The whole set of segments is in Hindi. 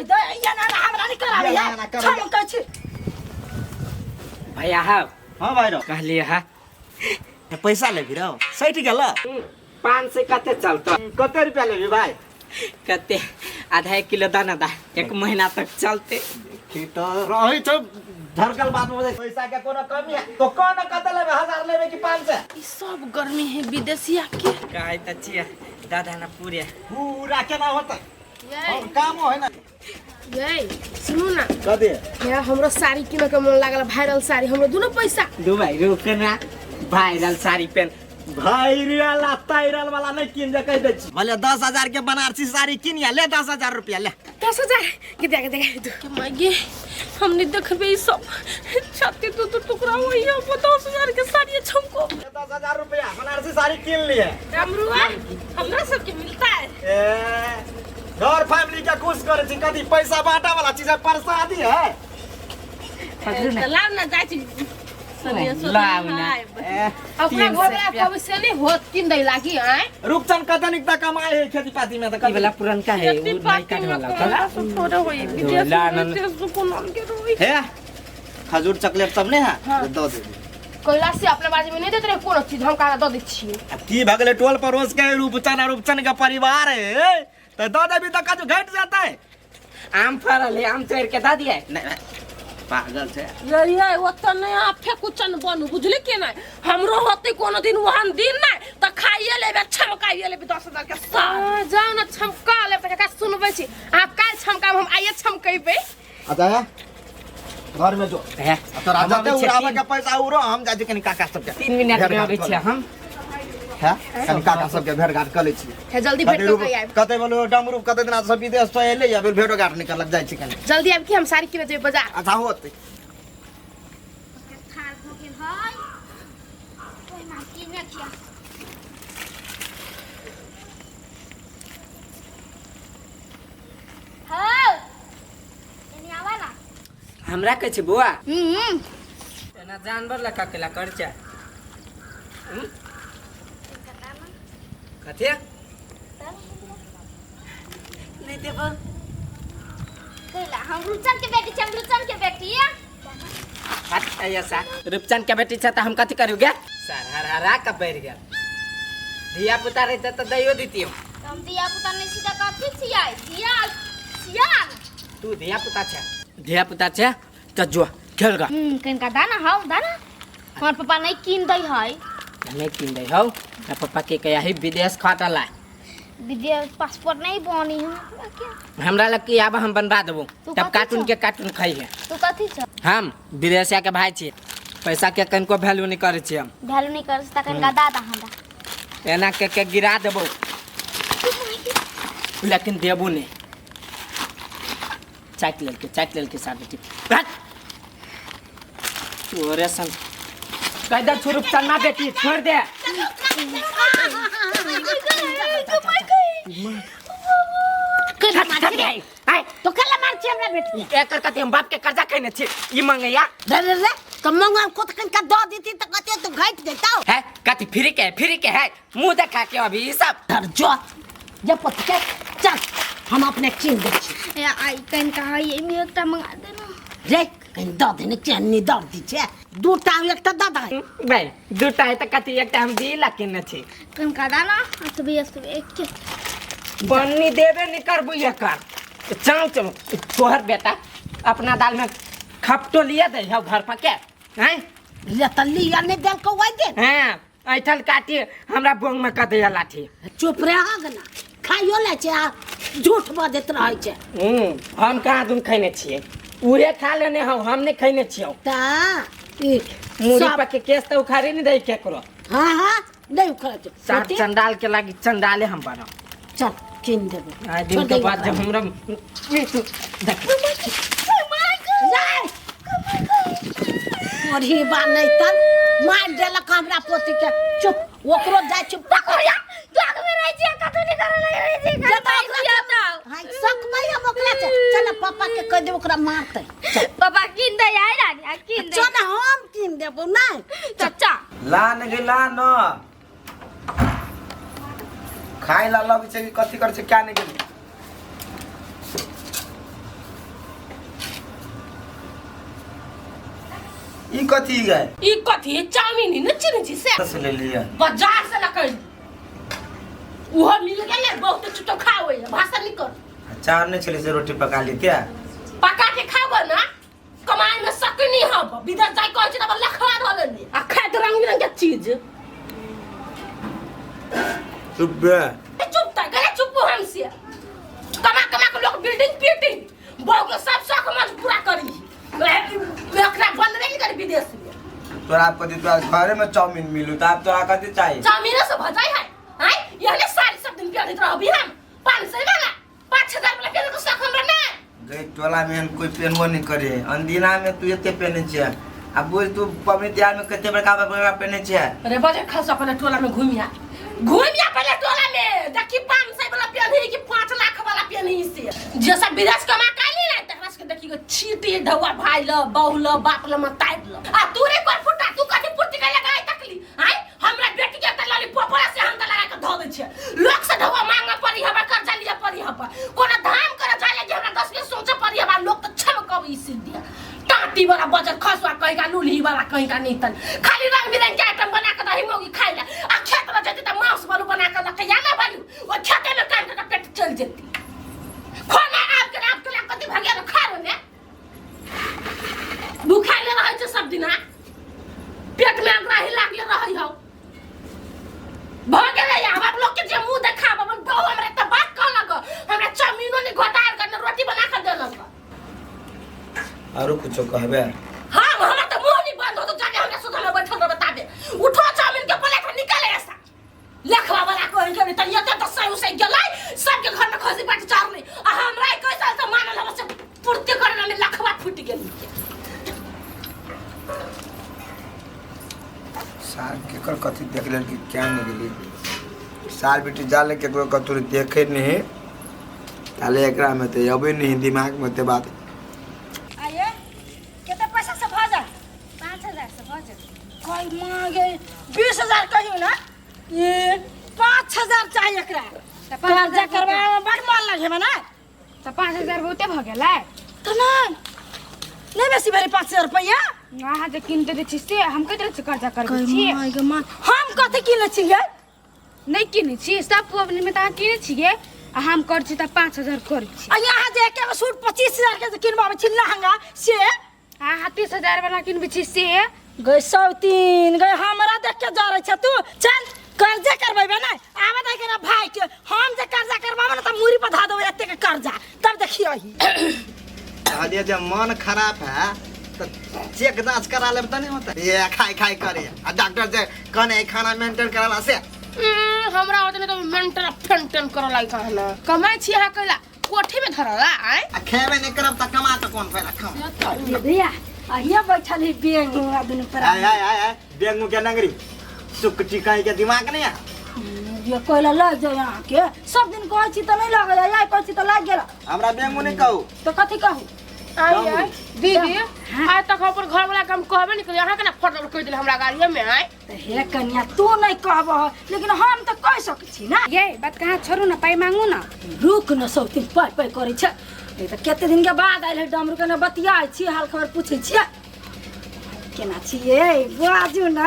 दे या ना हमरा नहीं करावे है छम कहै छी भैया हां हां भाई रो कहलिए हा पैसा लेबी रो सैठ गेला 5 से कते चलतो कते रुपया लेबी भाई कते आधा 1 किलो दाना दा 1 महीना तक चलते की तो रही तो धरकल बात में पैसा के कोनो कमी है तो कौन कते लेबे 1000 लेबे कि 500 ई सब गर्मी है विदेशिया के काहे त छिया दादा ना पूरा केना होता और काम है ना ये सुनो ना कदे या हमरो साड़ी किने के मन लागल वायरल साड़ी हमरो दुनो पैसा दो भाई रुक ना वायरल साड़ी पेन भाईरियल ताइरल वाला नहीं किन जे कह दे छी भले 10000 के बनारसी साड़ी किन या ले 10000 रुपया ले 10000 के दे के मागे हमने देखबे ई सब छाती तो टुकड़ा होई है 10000 के साड़ी छमको 10000 रुपया बनारसी साड़ी किन लिए रामरुआ हमरा सब के मिलता है ए घर फैमिली के खुश करे छी कदी पैसा बांटा वाला चीज है प्रसादी है लाव ना जाय छी लाव ना अपना घर में कब से नहीं होत किन दई लागी आए रुपचन कतनिक त कमाए है खेती पाती में त ई वाला पुरनका है वो नहीं काट वाला चला थोड़ा होई विदेश को नाम के रोई है खजूर चॉकलेट सब नहीं है दो दे कोइला से अपने बाजी में नहीं देते रहे कोनो चीज हम काला दो दे छी की भगले टोल परोस के रूपचन का परिवार है तो दो देवी तो काजू घट जाता है आम फरल है आम तोड़ के दा दिया नहीं पागल छे ये ओत नहीं आफे कुचन बनू बुझली के नहीं हमरो होते कोनो दिन वहां दिन नहीं त खाइए लेबे छमकाइए लेबे 10000 के जाओ ना छमका ले का सुनबे छी आ काल छमका हम आइए छमकइबे अच्छा है घर में जो है तो राजा दे उड़ावे के पैसा उरो हम जाजे कनी काका सब के 3 मिनट में आबै छी हम है कनी काका सब के भेट घाट कर ले छी है जल्दी भेट कर आइब कते बोलो डमरू कते दिन सब विदेश तो एले या फिर भेटो घाट निकल जाय छी कनी जल्दी आइब कि हम सारी किने जेब बाजार अच्छा होत खाल के भाई कोई ना किने किया हां एनी आवाला हमरा कह छी बुआ एना जानवर ला ककेला कर छ कथे नहीं देबो कैला हम रुचन के बेटी छम रुचन के बेटी हट ऐसा रूपचन के बेटी छ त हम कथि करू गे सर हरा का बैर गेल धिया पुता रहते त दइयो दितियो हम दिया पुता नहीं सीधा कथि छियै सियाल सियाल तू धिया पुता छ त जो खेल गा कनका दाना हाउ दाना हमर पापा नहीं किन दई है नहीं किन दे हौ ना पापा के कया है विदेश खाटला विदेश पासपोर्ट नहीं बनी है क्या हमरा लग के आब हम बनवा देबो तू तब कथी कार्टून छ? के कार्टून खाई है तू कथि छ हम विदेशिया के भाई छी पैसा के कनको वैल्यू नहीं करे छी हम वैल्यू नहीं कर सकता कनका दादा हमरा एना के गिरा देबो लेकिन देबो नहीं चाट लेल के साथ हट तोरे सन कैदा छुरुप चलना बेटी छोड़ दे तो कला मार छी हमरा बेटी एकर कते हम बाप के कर्जा खैने छी ई मंगैया रे तो मंगा को त कनका दो देती त कते तू घाट देता है कति फ्री के है मुंह देखा के अभी सब धर जो जब पत के चल हम अपने किन दे छी ए आई कनका है ये में एकटा मंगा देना रे कन दो देने चन्नी दर दी छे दूटा एकटा दादा भाई दूटा है त कति एकटा हम दी लकिन छी कनका दाना असबे एक के बन्नी देबे नहीं करबू एकर चल तोहर बेटा अपना दाल में खपटो लिया दे हो घर पर के हैं ले तल्ली या ने देल को वाई दे हैं ऐठल काटी हमरा बोंग में क दे लाठी चुप रह गना खाइयो ले छे झूठ बजत रहै छे हम कहाँ दून खैने छिए उरे खा लेने हो हम नहीं खैने छियो ता मुड़ी पर के केस तो उखाड़ी नहीं दई केकरो हां नहीं उखड़ छे सात चंडाल के लागी चंडाले हम बनो चल किन देबो आ दिन के बाद जब हमरा देख और ही बा नहीं तन मार देलक हमरा पोती के चुप ओकरो जाय चुप पकड़या जाग में रह जे कतो नहीं करे रह जे हां सक मैया मोकला छे चल पापा के कह दे ओकरा मारते पापा किन दे आइ रानी किन दे चल हम किन देबो नहीं चाचा लान गेला न खाइ ला लग छै कि कथि कर छै क्या नहीं गेली ई कथी है? ई कथी चाउमीन न चिन्ह छी से से ले लिया बाजार से लकै उहो मिल गेले बहुत छुटो खावे भाषा निकल चार ने छले से रोटी पका ली क्या? पका के खाबो ना कमाई में सकनी हब विदेश जाय कहै छी त लखवा धलनी आ खाय त रंग बिरंग के चीज चुप बे चुप त गले चुप हमसे कमा कमा के लोग बिल्डिंग पीटिंग बहु के सब शौक मज पूरा करी एकरा बंद नहीं कर विदेश में तोरा कथी तो घरे में चाउमीन मिलू त आप तोरा कथी चाहिए? चाउमीन से भजाई है हैं यहले सारी सब दिन पेड़ रहबी हम 500 वाला 5000 वाला पेड़ को शौक हमरा ना गई टोला में कोई पेनबो नहीं करे अंदिना में तू एते पहने छिया अब बोल तू पबनी त्यार में कते बड़का बड़का पहने छिया? अरे बजे खस अपने टोला में घूमिया पहले टोला में देखी 500 वाला पेन है कि 5 लाख वाला पेन है से जे सब विदेश कमा काली ना तकरा से देखी के छीटी ढवा भाई ल बहु ल बाप ल मताई ल आ तू रे कोन फुटा तू कथि पुर्ति के लगाई तकली हैं हमरा बेटी के त लॉलीपॉप से हम त लगा के धो दे छे लोग से ढवा मांग पड़ी हबा कर्जा लिया पड़ी हबा कोना धाम करे जाले जे हमरा 10 के सोचे पड़ी हबा लोग त छमकब ई सिद्धिया टाटी वाला बजर खसवा कहीं का लूली वाला कहीं का नीतन खाली रंग बिरंग के आइटम बना के दही मोगी खाई ले आ खेत में जति त मांस बालू बना के लके या ना बालू वो खेते में काम के पेट चल जती खाना आप के कति भागिया खा रो ने भूखा ले रहै छ सब दिन पेट में रही लागले रहै हो भागे रे हम लोग के जे मुंह देखाब अपन बहु हमरा त बात कहलक हमरा चाउमीनो ने घोटार करने रोटी बना के देलक आरो कुछ कहबे? हां हमरा त मुंह नहीं बंद हो तो जाके हमरा सुधा में बैठल रह बताबे उठो चाउमीन के प्लेट निकाले ऐसा लखवा वाला को इनके त यते त सही उसे गेलै सबके घर में खसी बाटी चार नहीं आ हमरा कोई साल से मानल हम से पूर्ति करने में लखवा फूट गेल साल के कर कथी देख लेल कि क्या नहीं गेली साल बेटी जाले के तो कतुर देखे नहीं ताले एकरा में तो अबे नहीं दिमाग में ते बात आये केते पैसा से भ जाए 5000 से भ जाए कोई मांगे 20000 कहियो ना ये 5000 चाहिए एकरा कर्जा करबा में बड़ मन लगे ना तो 5000 बहुते भ गेलै तो नहीं बेसी भरी 5000 रुपया अहाँ जे किनते दे छी से हम कतरे से कर्जा करबै छी हम कथि किने छियै नहीं किने छी सब पबनी में त अहाँ किने छियै आ हम कर छी त 5000 कर छी आ यहाँ जे एक सूट 25000 के किनबाबे छी लहंगा से अहाँ 30000 वाला किनबै छी से गई 103 गई हमरा देख के जा रहे छ तू चल कर्जा करबेबे ना आबे देख ना भाई के हम जे कर्जा करबाबे ना त मुरी पर धा देबे एते के कर्जा तब देखियही आदि जब मन खराब है तो चेक जांच करा ले त नहीं होता ये खाई करे आ डॉक्टर जे कने खाना मेंटेन कराला से हमरा ओतने तो मेंटेन फेंटेन कर लाई कहना कमाई छी हा कइला कोठी में धरला आय आ खेबे नहीं करब त कमा त कोन फायदा खाओ ये भैया आइया बैठल ही बेंग आदमी पर आय बेंगू के नगरी सुकटी काई के दिमाग नहीं है ये कोइला ल जाए यहाँ के सब दिन कहै छी त नहीं लगे या कहै छी त लाग गेल हमरा बेंगू नहीं कहू तो कथि कहू आय दीदी आज तक अपन घर वाला काम कहबे नहीं कर यहां के ना फटल कह दिल हमरा गाड़ी में आय त हे कन्या तू नहीं कहब लेकिन हम त कह सकै छी ना ये बात कहाँ छोड़ू ना पाई मांगू ना रुक न सब दिन पाई करै छ ए त केते दिन के बाद आइल है डमरू के न बतियाइ छी हाल खबर पूछै छी केना छी ये बाजू ना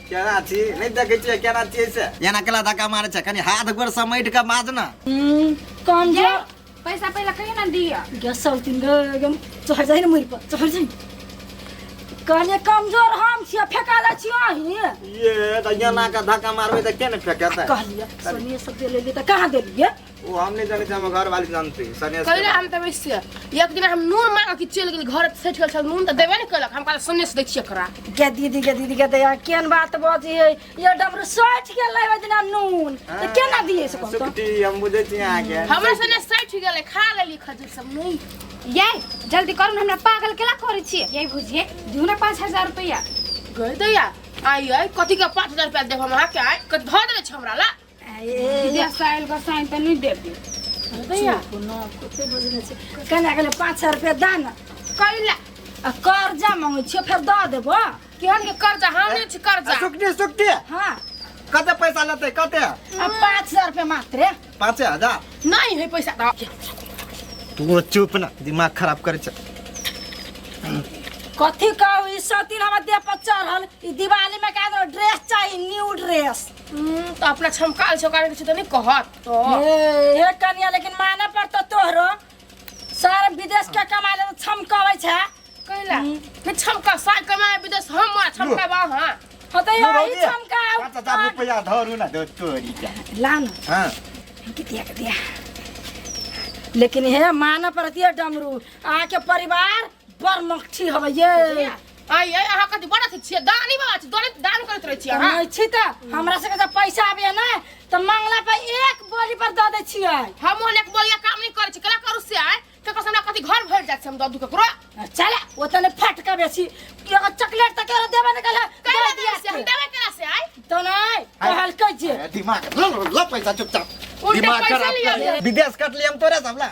केना छी नहीं देखे छी केना छी से एना केला धक्का मारे छ कनी हाथ गोर समेट के माज ना कम ये जो पैसा पहले कहीं ना दिया गैस सब दिन गम चढ़ जाई न मुरी पर चढ़ जाई कने कमजोर हम छी फेका दा छी आही ये त एना का धक्का मारबे त केने फेकता कह लिया सोनिया सब दे ले त कहां दे लिए वो हम नहीं जाने हम घर वाली जानती सनेस कइले हम त वैसे एक दिन हम नून मांग के चल गेल घर सेट गेल सब नून त देबे नहीं कलक हम कहले सुने से देखिए करा के दीदी के दया केन बात बजी है ये डमरू सोच के लेबे दिन नून त केना दिए से कहतो सुकटी हम बुझे छी आगे हमरा सने सेट गेल खा लेली खजूर सब नहीं ये जल्दी करू ना हमरा पागल केला करै छी ये बुझिए दिउ ना 5000 रुपया गई दैया आई कथि के 5000 रुपया देब हम के आय क ध देले छ हमरा ला दीदी साइल का साइन त नहीं देबे दैया कोनो कते बजने छै कना गेले 5000 रुपया दान कइला आ कर्जा मांगे छियो फेर द देबो केहन के कर्जा हम नहीं छी कर्जा सुकटी हां कते पैसा लेते कते आ 5000 रुपया मात्र 5000 नहीं है पैसा त तू चुप ना दिमाग खराब करे छ कथी कहू ई सतीन हमर देह पर चढ़ल ई दिवाली में का ड्रेस चाहिए न्यू ड्रेस तो अपना छमकाल छकाल के तो नहीं कहत तो हे कनिया लेकिन माने पड़तो तोहरो सारा विदेश के कमाले तो छमकावे छै कहला नहीं छमका साल कमाए विदेश हम छमका बा हां होतै यही छमका 5000 रुपया धरू ना दो तोरी क्या लान हां के दिया लेकिन हे माने पड़ती है डमरू आके परिवार बरमठी हवे ये आई अहाँ कथी बड़ा छी दानी बाबा छी दान करत रह छी अहाँ नहीं छी त हमरा से जब पैसा आबे ना त मंगला पे एक बोली पर द दे छियै हम एक बोलिया काम नहीं करे छी कला करू से आए के कसम ना कथी घर भर जाय छी हम ददू के करो चले ओतने फटका बेसी कि अगर चॉकलेट तक देबे न कहले कहला दिया से हम देबे करा से आए तो नहीं कहल के जे दिमाग लो पैसा चुपचाप उल्टे दिमाग पैसा खराब लिया कर विदेश कट लिए हम तोरे सबला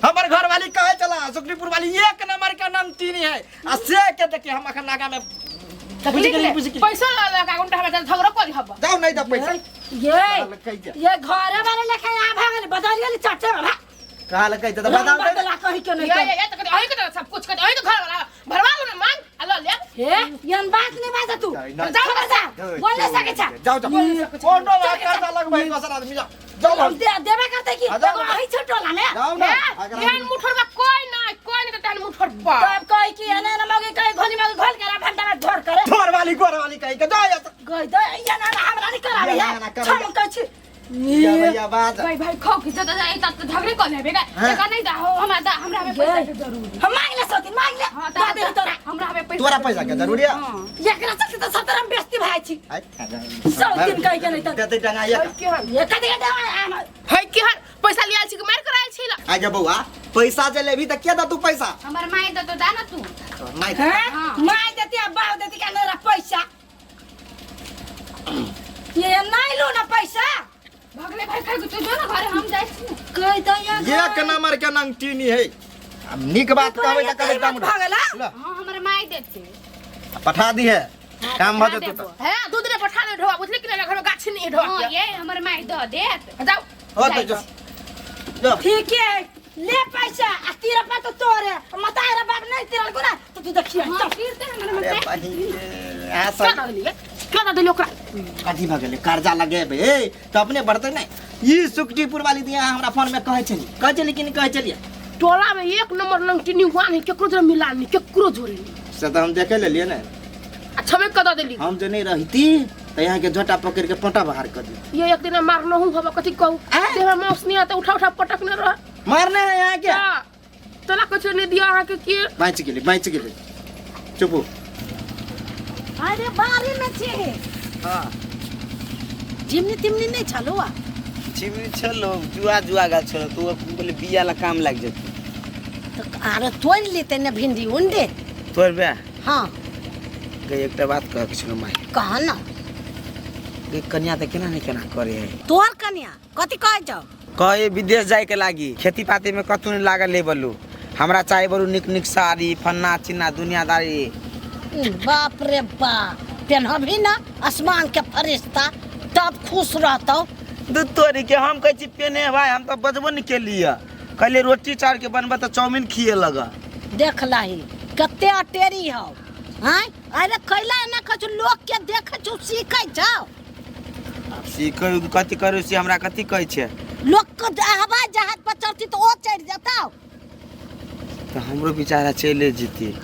हमर घर वाली कहे चला सुखनीपुर वाली एक नंबर का नाम चीनी है आ से के देखिए हम अखन नागा में पैसा लगा गुंडा हमें झगड़ा कर हब जाओ नहीं दो पैसा ये घरे वाले लेके आ भागल बदल गेली चट्टे में कहा लगे तो बता दे बदला कहि के नहीं ये तो कहीं के सब कुछ कर तो घर वाला भरवा लो ना मांग अल्लाह ले हे यन बात नहीं बात तू जाओ जा बोल नहीं सके छ जाओ कौन रो कर लग भाई कसर आदमी जाओ हम देबे करते की वही छोटोला में जाओ ना एहन मुठरवा कोई नहीं तो तेहन मुठरवा तब कहि कि एने न मगे कहि घोली में घोल के भंडा में ढोर करे घर वाली कहि के दो गई दे या ना हमरा नहीं करावे है छम कह छी या भैया बात भाई खो खिचा त जाई त झगड़े कर लेबे का नहीं दा हो हमरा हमें पैसा के जरूरी हम मांग ले सती मांग ले हां दा दे तोरा हमरा हमें पैसा तोरा पैसा के जरूरी है एकरा से तो सतरम बेस्ती भाई छी सब दिन कहि के नहीं त देते टंगा ये ये कदे दे है कि हर पैसा लिया छी के मार कराल छी ला आगे बउआ पैसा जे लेबी त के दा तू पैसा हमर माई तो दा ना तू माई हैं माई देती अब बाव देती का मेरा पैसा ये नहीं लो ना पैसा भगले भाई खाई तू जो ना घरे हम जाई छी कहि तो ये के नंबर के नंग टीनी है अब निक बात कहबे त कहबे दाम भागला हां हमर माई देते पठा दी है काम भ जतो त है दूध ने पठा दे ढोआ बुझले कि घर में गाछ नहीं ढोआ हां ये हमर माई द देत जाओ हो तो जो ठीक है ले पैसा आ तेरा पा तो तोरे मतारा बाप नहीं तेरा गुना तो तू देखिए हां फिर ते हमर अरे में भाई ऐसा क्या दे लोकरा कथी भ गेले कर्जा लगेबे तो अपने बढ़ते नहीं ई सुखटीपुर वाली दिया हमरा फोन में कहे चली कि नहीं कहे चलिए टोला में एक नंबर लंगटिनी हुआ नहीं केकरो जरा मिला नहीं केकरो जोरे नहीं से तो हम देखे ले लिए ना अच्छा में कदा देली हम जो नहीं रहती तो यहाँ के झोटा पकड़ के पोटा बाहर कर दी ये एक दिन मारना हूं हवा कथी कहू तेरा मौस नहीं आता उठा पटकने रह मारने है यहाँ क्या तोला कुछ नहीं दिया आहा के बाँच गेली चुप हो अरे बारी में छे हां जिमनी तिमनी नहीं चलोवा चिमनी चलो जुआ गा छोड़ तू बोले बिया ला काम लग जत तो अरे तोड़ लेते न भिंडी उंडे तोर बे हां गई एकटा बात कह छलो माई कहा ना गई कन्या त केना नहीं केना करे है तोर कन्या कथी कह जाओ कहे विदेश जाए के लागी खेती पाती में कतु नहीं लागल ले बल्लू हमरा चाहे बरू निक साड़ी फन्ना चिन्ना दुनियादारी बाप रे बाप पेनहबी ना आसमान के फरिश्ता तब खुश रहतो दू तोरी के हम कह छी पेने भाई हम तो बजबो नहीं के लिए कहले रोटी चार के बनबा तो चाउमीन खिए लगा देख लाही कते अटेरी हो हैं अरे कैला ना कछु लोग के देख छु सीखै जाओ सीख कथी करू से हमरा कथी कहै छै लोग को हवाई जहाज पर चढ़ती तो ओ चढ़ जाता तो हमरो बेचारा चले जेती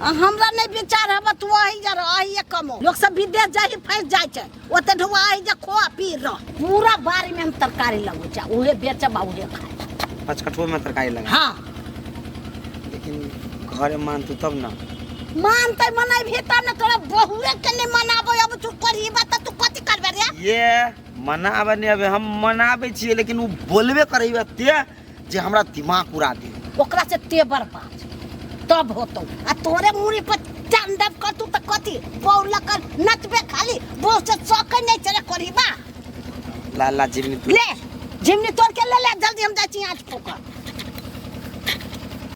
हमरा नहीं विचार हब तू वही जा रही है कमो लोग सब विदेश जाई फंस जाय छै ओते ढुआ आई जा खो पी रह पूरा बारी में हम तरकारी लगो जा उहे बेचब उहे खाए पचकठो में तरकारी लगा हां लेकिन घरे मान तू तब ना मानते मनाई भी तब ना तोरा बहुए के नहीं मनाबो अब तू करी बात तू कथि करबे रे ये मनाबे नहीं अबे हम मनाबे छिए लेकिन वो बोलबे करैबे ते जे हमरा दिमाग उड़ा दे ओकरा से तेबर बाज तब होतो आ तोरे मुड़ी पर चंदब कर तू त कथि बौला कर नचबे खाली बहुत से शौक नहीं चले करीबा लाला जिमनी ले जिमनी तोड़ के ले जल्दी हम जाई छी आज पोका